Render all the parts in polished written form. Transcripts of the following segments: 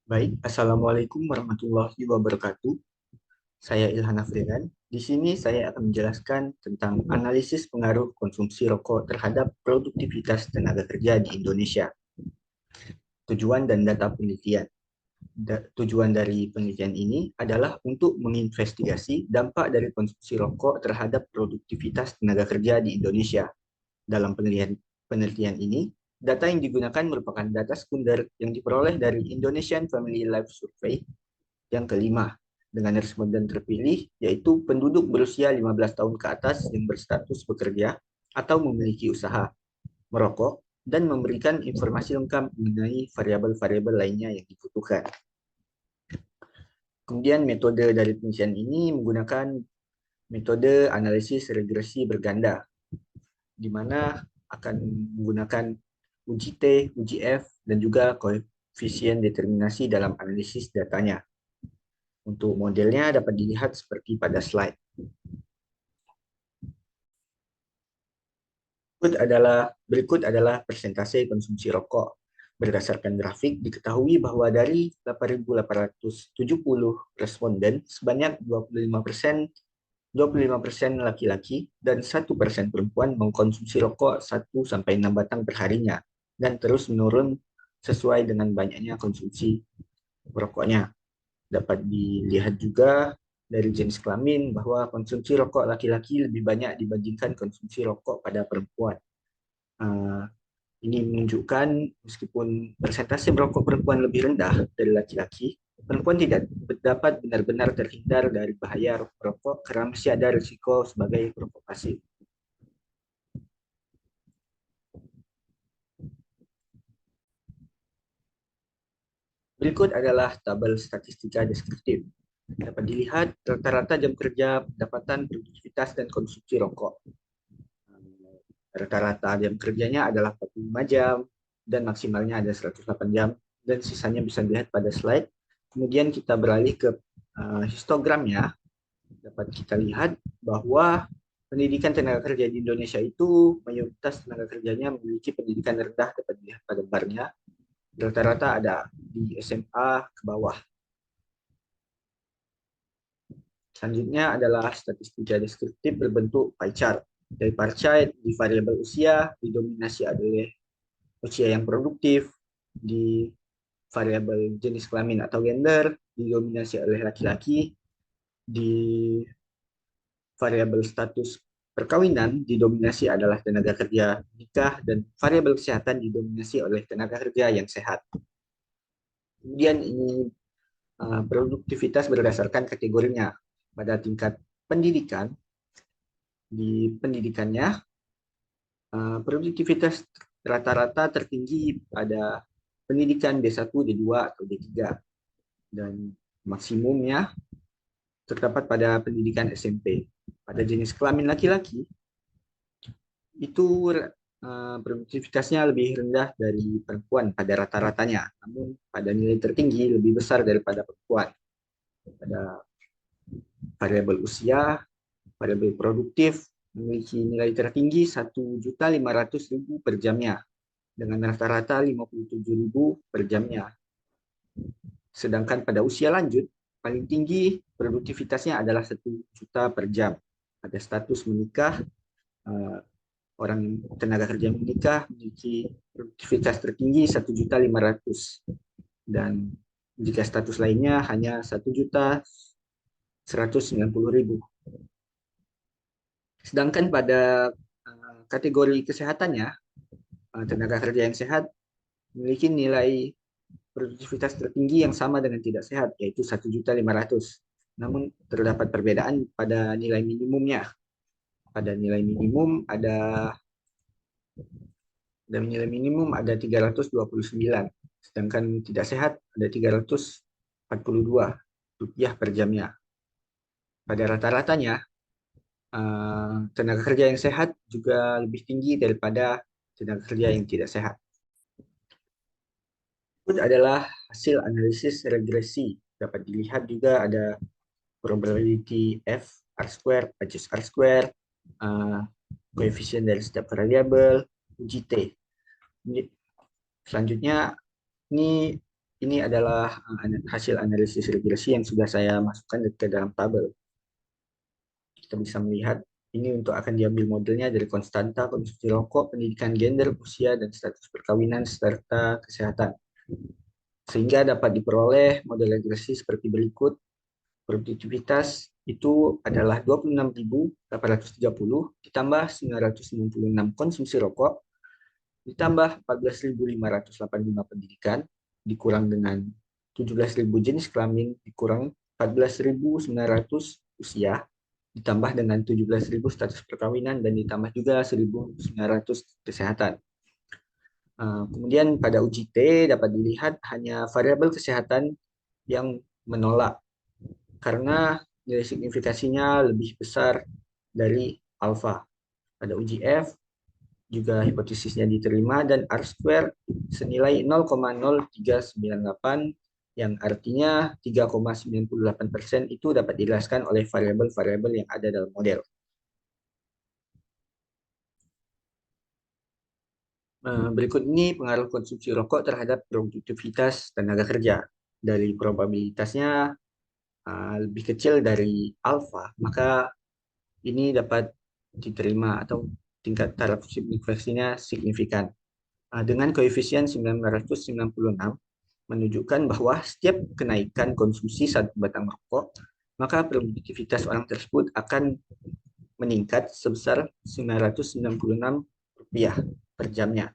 Baik, Assalamualaikum warahmatullahi wabarakatuh. Saya Ilhan Afrigan. Di sini saya akan menjelaskan tentang analisis pengaruh konsumsi rokok terhadap produktivitas tenaga kerja di Indonesia. Tujuan dan data penelitian. Tujuan dari penelitian ini adalah untuk menginvestigasi dampak dari konsumsi rokok terhadap produktivitas tenaga kerja di Indonesia. Dalam penelitian ini, data yang digunakan merupakan data sekunder yang diperoleh dari Indonesian Family Life Survey yang kelima, dengan responden terpilih, yaitu penduduk berusia 15 tahun ke atas yang berstatus bekerja atau memiliki usaha, merokok, dan memberikan informasi lengkap mengenai variabel-variabel lainnya yang dibutuhkan. Kemudian metode dari penelitian ini menggunakan metode analisis regresi berganda, di mana akan menggunakan uji T, uji F, dan juga koefisien determinasi dalam analisis datanya. Untuk modelnya dapat dilihat seperti pada slide. Berikut adalah persentase konsumsi rokok. Berdasarkan grafik, diketahui bahwa dari 8.870 responden, sebanyak 25% laki-laki dan 1% perempuan mengkonsumsi rokok 1-6 batang perharinya dan terus menurun sesuai dengan banyaknya konsumsi rokoknya. Dapat dilihat juga dari jenis kelamin bahwa konsumsi rokok laki-laki lebih banyak dibandingkan konsumsi rokok pada perempuan. Uh, ini menunjukkan meskipun persentase merokok perempuan lebih rendah dari laki-laki, perempuan tidak dapat benar-benar terhindar dari bahaya rokok karena masih ada risiko sebagai perokok pasif. Berikut adalah tabel statistika deskriptif. Dapat dilihat rata-rata jam kerja, pendapatan, produktivitas, dan konsumsi rokok. Rata-rata jam kerjanya adalah 45 jam dan maksimalnya ada 108 jam dan sisanya bisa dilihat pada slide. Kemudian kita beralih ke histogramnya. Dapat kita lihat bahwa pendidikan tenaga kerja di Indonesia itu mayoritas tenaga kerjanya memiliki pendidikan rendah, dapat dilihat pada barnya. Rata-rata ada di SMA ke bawah. Selanjutnya adalah statistika deskriptif berbentuk pie chart. Dari pie chart di variabel usia didominasi oleh usia yang produktif, di variabel jenis kelamin atau gender didominasi oleh laki-laki, di variabel status perkawinan didominasi adalah tenaga kerja nikah, dan variabel kesehatan didominasi oleh tenaga kerja yang sehat. Kemudian ini produktivitas berdasarkan kategorinya. Pada tingkat pendidikan, di pendidikannya produktivitas rata-rata tertinggi pada pendidikan D1, D2, atau D3. Dan maksimumnya terdapat pada pendidikan SMP. Pada jenis kelamin laki-laki, itu produktivitasnya lebih rendah dari perempuan pada rata-ratanya, namun pada nilai tertinggi lebih besar daripada perempuan. Pada variabel usia, variabel produktif memiliki nilai tertinggi 1.500.000 per jamnya, dengan rata-rata 57.000 per jamnya. Sedangkan pada usia lanjut, paling tinggi produktivitasnya adalah 1 juta per jam. Ada status menikah, orang tenaga kerja menikah memiliki produktivitas tertinggi 1.500.000, dan jika status lainnya hanya 1.190.000. Sedangkan pada kategori kesehatannya, tenaga kerja yang sehat memiliki nilai produktivitas tertinggi yang sama dengan tidak sehat, yaitu 1.500.000. Namun terdapat perbedaan pada nilai minimumnya. Pada nilai minimum ada nilai minimum ada 329, sedangkan tidak sehat ada 342 rupiah per jamnya. Pada rata-ratanya, tenaga kerja yang sehat juga lebih tinggi daripada tenaga kerja yang tidak sehat. Itu adalah hasil analisis regresi. Dapat dilihat juga ada probability F R square, Pacis R square, koefisien dari setiap variabel, uji T. Selanjutnya, ini ini adalah hasil analisis regresi yang sudah saya masukkan ke dalam tabel. Kita bisa melihat ini untuk akan diambil modelnya dari konstanta konsumsi rokok, pendidikan gender, usia, dan status perkawinan, serta kesehatan. Sehingga dapat diperoleh model regresi seperti berikut. Produktivitas itu adalah 26.830 ditambah 996 konsumsi rokok, ditambah 14.585 pendidikan, dikurang dengan 17.000 jenis kelamin, dikurang 14.900 usia, ditambah dengan 17.000 status perkawinan, dan ditambah juga 1.900 kesehatan. Kemudian pada uji T dapat dilihat hanya variabel kesehatan yang menolak karena nilai signifikasinya lebih besar dari alfa. Pada uji F juga hipotesisnya diterima dan R-square senilai 0,0398 yang artinya 3,98% itu dapat dijelaskan oleh variabel-variabel yang ada dalam model. Berikut ini pengaruh konsumsi rokok terhadap produktivitas tenaga kerja. Dari probabilitasnya lebih kecil dari alfa, maka ini dapat diterima atau tingkat taraf signifikasinya signifikan. Dengan koefisien 996 menunjukkan bahwa setiap kenaikan konsumsi satu batang rokok, maka produktivitas orang tersebut akan meningkat sebesar Rp996 per jamnya.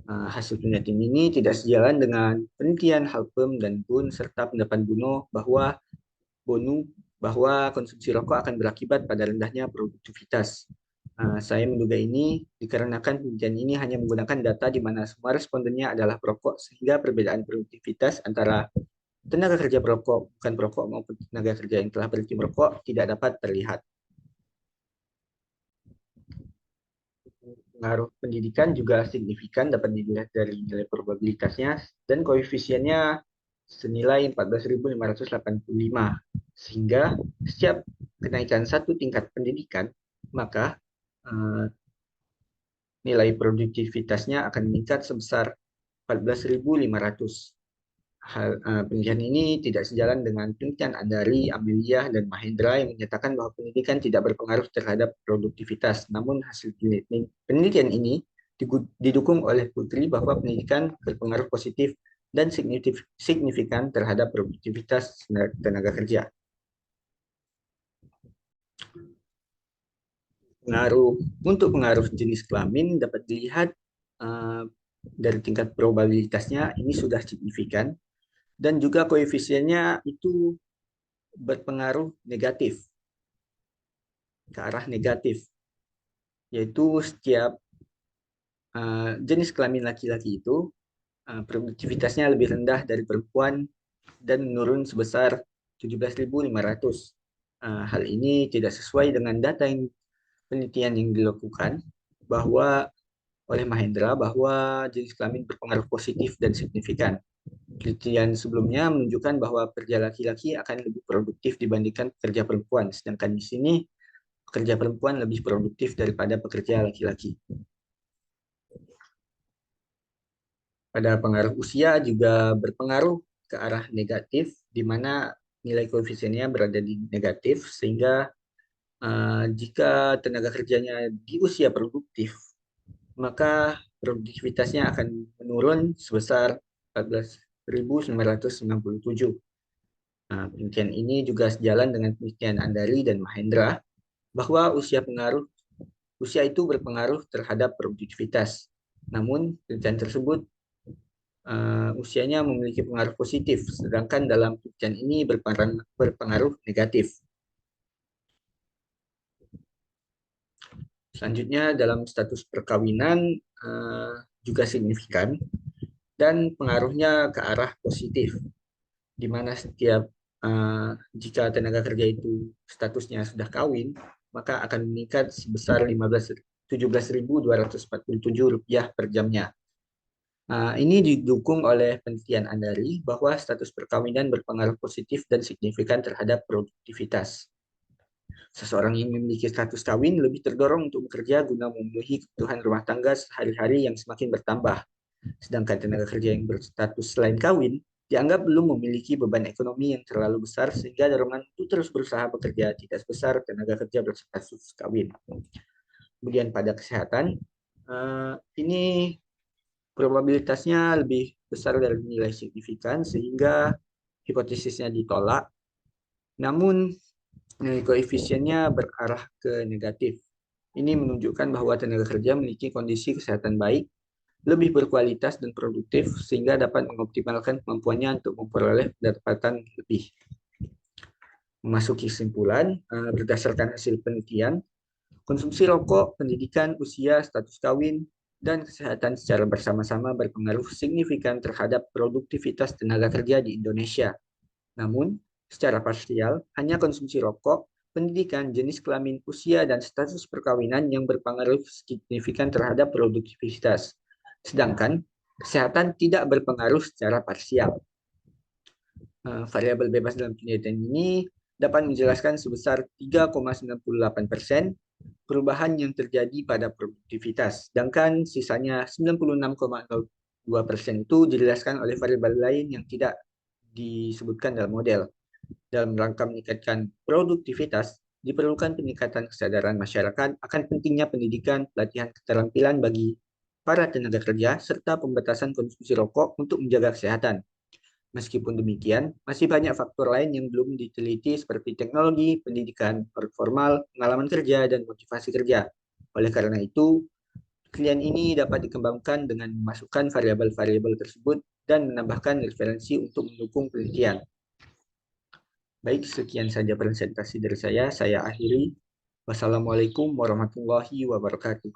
Hasil penelitian ini tidak sejalan dengan penelitian Halpern dan Boone serta pendapat Bono bahwa konsumsi rokok akan berakibat pada rendahnya produktivitas. Saya menduga ini dikarenakan penelitian ini hanya menggunakan data di mana semua respondennya adalah perokok, sehingga perbedaan produktivitas antara tenaga kerja perokok, bukan perokok, maupun tenaga kerja yang telah berhenti merokok tidak dapat terlihat. Pengaruh pendidikan juga signifikan, dapat dilihat dari nilai probabilitasnya dan koefisiennya senilai 14.585, sehingga setiap kenaikan satu tingkat pendidikan maka nilai produktivitasnya akan meningkat sebesar 14.500. Penelitian ini tidak sejalan dengan penelitian Andari, Amelia, dan Mahendra yang menyatakan bahwa pendidikan tidak berpengaruh terhadap produktivitas. Namun hasil penelitian ini didukung oleh Putri bahwa pendidikan berpengaruh positif dan signifikan terhadap produktivitas tenaga kerja. Untuk pengaruh jenis kelamin dapat dilihat dari tingkat probabilitasnya ini sudah signifikan, dan juga koefisiennya itu berpengaruh negatif, ke arah negatif, yaitu setiap jenis kelamin laki-laki itu produktivitasnya lebih rendah dari perempuan dan menurun sebesar 17.500. Hal ini tidak sesuai dengan data penelitian yang dilakukan oleh Mahendra bahwa jenis kelamin berpengaruh positif dan signifikan. Penelitian sebelumnya menunjukkan bahwa pekerja laki-laki akan lebih produktif dibandingkan pekerja perempuan, sedangkan di sini pekerja perempuan lebih produktif daripada pekerja laki-laki. Pada pengaruh usia juga berpengaruh ke arah negatif, di mana nilai koefisiennya berada di negatif, sehingga jika tenaga kerjanya di usia produktif, maka produktivitasnya akan menurun sebesar 14.997. Penelitian ini juga sejalan dengan penelitian Andari dan Mahendra bahwa usia itu berpengaruh terhadap produktivitas. Namun penelitian tersebut usianya memiliki pengaruh positif, sedangkan dalam penelitian ini berpengaruh negatif. Selanjutnya dalam status perkawinan juga signifikan dan pengaruhnya ke arah positif, di mana jika tenaga kerja itu statusnya sudah kawin, maka akan meningkat sebesar Rp17.247 per jamnya. Ini didukung oleh penelitian Andari bahwa status perkawinan berpengaruh positif dan signifikan terhadap produktivitas. Seseorang yang memiliki status kawin lebih terdorong untuk bekerja guna memenuhi kebutuhan rumah tangga sehari-hari yang semakin bertambah. Sedangkan tenaga kerja yang berstatus selain kawin dianggap belum memiliki beban ekonomi yang terlalu besar sehingga dorongan untuk terus berusaha bekerja tidak sebesar tenaga kerja berstatus kawin. Kemudian pada kesehatan, ini probabilitasnya lebih besar dari nilai signifikan sehingga hipotesisnya ditolak. Namun nilai koefisiennya berarah ke negatif. Ini menunjukkan bahwa tenaga kerja memiliki kondisi kesehatan baik, lebih berkualitas dan produktif sehingga dapat mengoptimalkan kemampuannya untuk memperoleh pendapatan lebih. Memasuki kesimpulan, berdasarkan hasil penelitian, konsumsi rokok, pendidikan, usia, status kawin, dan kesehatan secara bersama-sama berpengaruh signifikan terhadap produktivitas tenaga kerja di Indonesia. Namun, secara parsial, hanya konsumsi rokok, pendidikan, jenis kelamin, usia, dan status perkawinan yang berpengaruh signifikan terhadap produktivitas. Sedangkan, kesehatan tidak berpengaruh secara parsial. Variabel bebas dalam penelitian ini dapat menjelaskan sebesar 3,98% perubahan yang terjadi pada produktivitas, sedangkan sisanya 96,02% itu dijelaskan oleh variabel lain yang tidak disebutkan dalam model. Dalam rangka meningkatkan produktivitas, diperlukan peningkatan kesadaran masyarakat akan pentingnya pendidikan, pelatihan keterampilan bagi para tenaga kerja, serta pembatasan konsumsi rokok untuk menjaga kesehatan. Meskipun demikian, masih banyak faktor lain yang belum diteliti seperti teknologi, pendidikan formal, pengalaman kerja, dan motivasi kerja. Oleh karena itu, klien ini dapat dikembangkan dengan memasukkan variabel-variabel tersebut dan menambahkan referensi untuk mendukung penelitian. Baik, sekian saja presentasi dari saya. Saya akhiri. Wassalamualaikum warahmatullahi wabarakatuh.